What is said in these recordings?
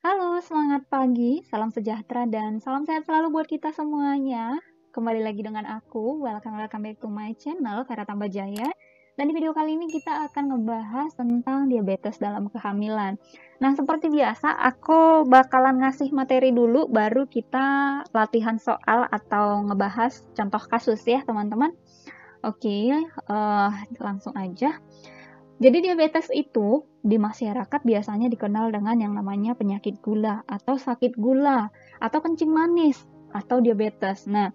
Halo, semangat pagi, salam sejahtera dan salam sehat selalu buat kita semuanya. Kembali lagi dengan aku, welcome back to my channel, Vera Tambajaya. Dan di video kali ini kita akan ngebahas tentang diabetes dalam kehamilan. Nah, seperti biasa, aku bakalan ngasih materi dulu, baru kita latihan soal atau ngebahas contoh kasus ya, teman-teman. Oke, langsung aja. Jadi diabetes itu di masyarakat biasanya dikenal dengan yang namanya penyakit gula atau sakit gula atau kencing manis atau diabetes. Nah,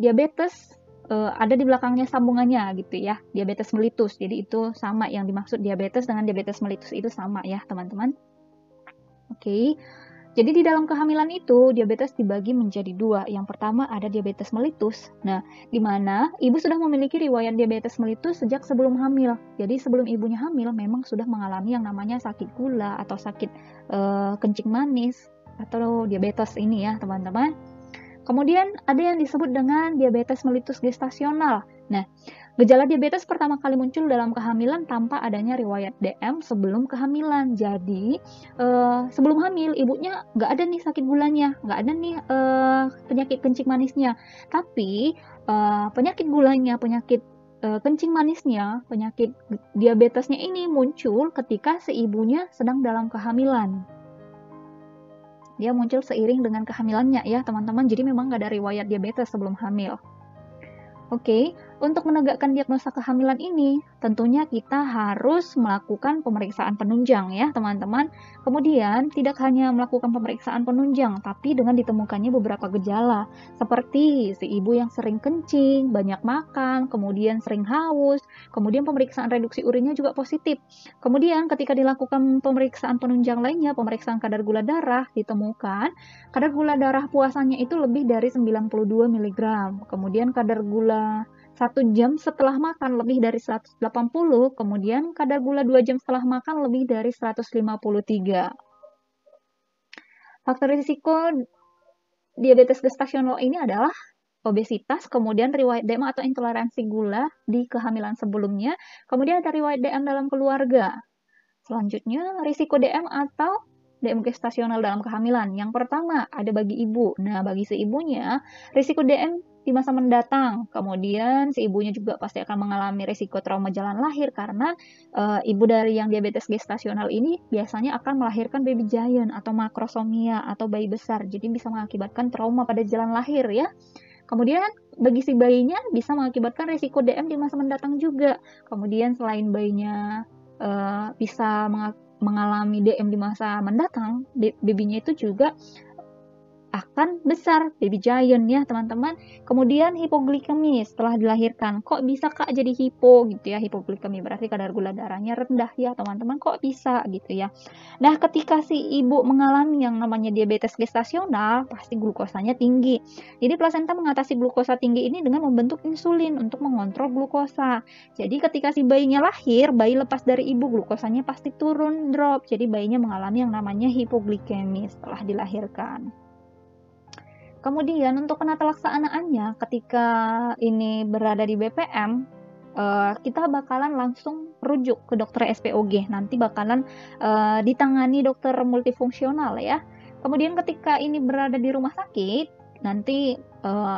diabetes ada di belakangnya sambungannya gitu ya, diabetes mellitus. Jadi itu sama, yang dimaksud diabetes dengan diabetes mellitus itu sama ya, teman-teman. Oke. Jadi di dalam kehamilan itu, diabetes dibagi menjadi dua. Yang pertama ada diabetes mellitus. Nah, di mana ibu sudah memiliki riwayat diabetes mellitus sejak sebelum hamil. Jadi sebelum ibunya hamil memang sudah mengalami yang namanya sakit gula atau sakit kencing manis atau diabetes ini ya, teman-teman. Kemudian ada yang disebut dengan diabetes mellitus gestasional. Nah, gejala diabetes pertama kali muncul dalam kehamilan tanpa adanya riwayat DM sebelum kehamilan. Jadi, sebelum hamil ibunya nggak ada nih sakit gulanya, nggak ada nih penyakit kencing manisnya. Tapi penyakit gulanya, penyakit kencing manisnya, penyakit diabetesnya ini muncul ketika si ibunya sedang dalam kehamilan. Dia muncul seiring dengan kehamilannya ya teman-teman, jadi memang nggak ada riwayat diabetes sebelum hamil. Oke, untuk menegakkan diagnosa kehamilan ini, tentunya kita harus melakukan pemeriksaan penunjang ya teman-teman. Kemudian, tidak hanya melakukan pemeriksaan penunjang, tapi dengan ditemukannya beberapa gejala, seperti si ibu yang sering kencing, banyak makan, kemudian sering haus, kemudian pemeriksaan reduksi urinnya juga positif. Kemudian, ketika dilakukan pemeriksaan penunjang lainnya, pemeriksaan kadar gula darah, ditemukan kadar gula darah puasannya itu lebih dari 92 mg. Kemudian kadar gula 1 jam setelah makan lebih dari 180, kemudian kadar gula 2 jam setelah makan lebih dari 153. Faktor risiko diabetes gestasional ini adalah obesitas, kemudian riwayat DM atau intoleransi gula di kehamilan sebelumnya, kemudian ada riwayat DM dalam keluarga. Selanjutnya, risiko DM atau DM gestasional dalam kehamilan. Yang pertama, ada bagi ibu. Nah, bagi si ibunya, risiko DM di masa mendatang. Kemudian, si ibunya juga pasti akan mengalami risiko trauma jalan lahir karena ibu dari yang diabetes gestasional ini biasanya akan melahirkan baby giant atau makrosomia atau bayi besar. Jadi bisa mengakibatkan trauma pada jalan lahir ya. Kemudian bagi si bayinya bisa mengakibatkan risiko DM di masa mendatang juga. Kemudian selain bayinya bisa mengalami DM di masa mendatang, babynya itu juga akan besar, baby giant ya teman-teman. Kemudian hipoglikemi setelah dilahirkan, kok bisa kak jadi hipo gitu ya, hipoglikemi berarti kadar gula darahnya rendah ya teman-teman, kok bisa gitu ya. Nah, ketika si ibu mengalami yang namanya diabetes gestasional, pasti glukosanya tinggi. Jadi plasenta mengatasi glukosa tinggi ini dengan membentuk insulin untuk mengontrol glukosa. Jadi ketika si bayinya lahir, bayi lepas dari ibu, glukosanya pasti turun, drop. Jadi bayinya mengalami yang namanya hipoglikemi setelah dilahirkan. Kemudian untuk penata laksanaannya, ketika ini berada di BPM, kita bakalan langsung rujuk ke dokter SPOG. Nanti bakalan ditangani dokter multifungsional ya. Kemudian ketika ini berada di rumah sakit, nanti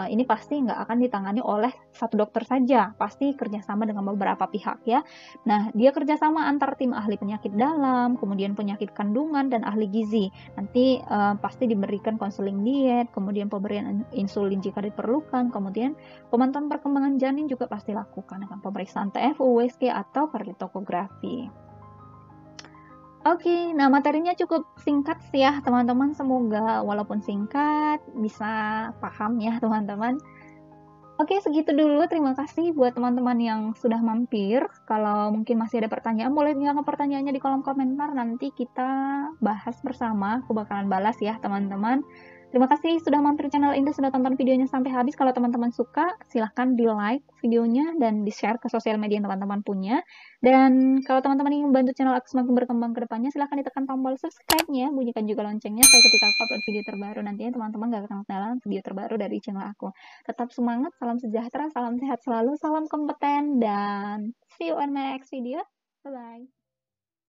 ini pasti nggak akan ditangani oleh satu dokter saja, pasti kerjasama dengan beberapa pihak ya. Nah, dia kerjasama antar tim ahli penyakit dalam, kemudian penyakit kandungan dan ahli gizi. Nanti pasti diberikan konseling diet, kemudian pemberian insulin jika diperlukan, kemudian pemantauan perkembangan janin juga pasti lakukan dengan pemeriksaan TFU, USG atau kardiotokografi. Oke, nah materinya cukup singkat sih ya teman-teman, semoga walaupun singkat bisa paham ya teman-teman. Oke, segitu dulu, terima kasih buat teman-teman yang sudah mampir. Kalau mungkin masih ada pertanyaan, boleh tinggalkan pertanyaannya di kolom komentar, nanti kita bahas bersama, aku bakalan balas ya teman-teman. Terima kasih sudah mampir channel ini, sudah tonton videonya sampai habis. Kalau teman-teman suka, silahkan di like videonya dan di share ke sosial media yang teman-teman punya. Dan kalau teman-teman ingin membantu channel aku semakin berkembang ke depannya, silahkan ditekan tombol subscribe-nya, bunyikan juga loncengnya, supaya ketika aku upload video terbaru nantinya teman-teman gak akan ketinggalan video terbaru dari channel aku. Tetap semangat, salam sejahtera, salam sehat selalu, salam kompeten, dan see you on my next video. Bye-bye.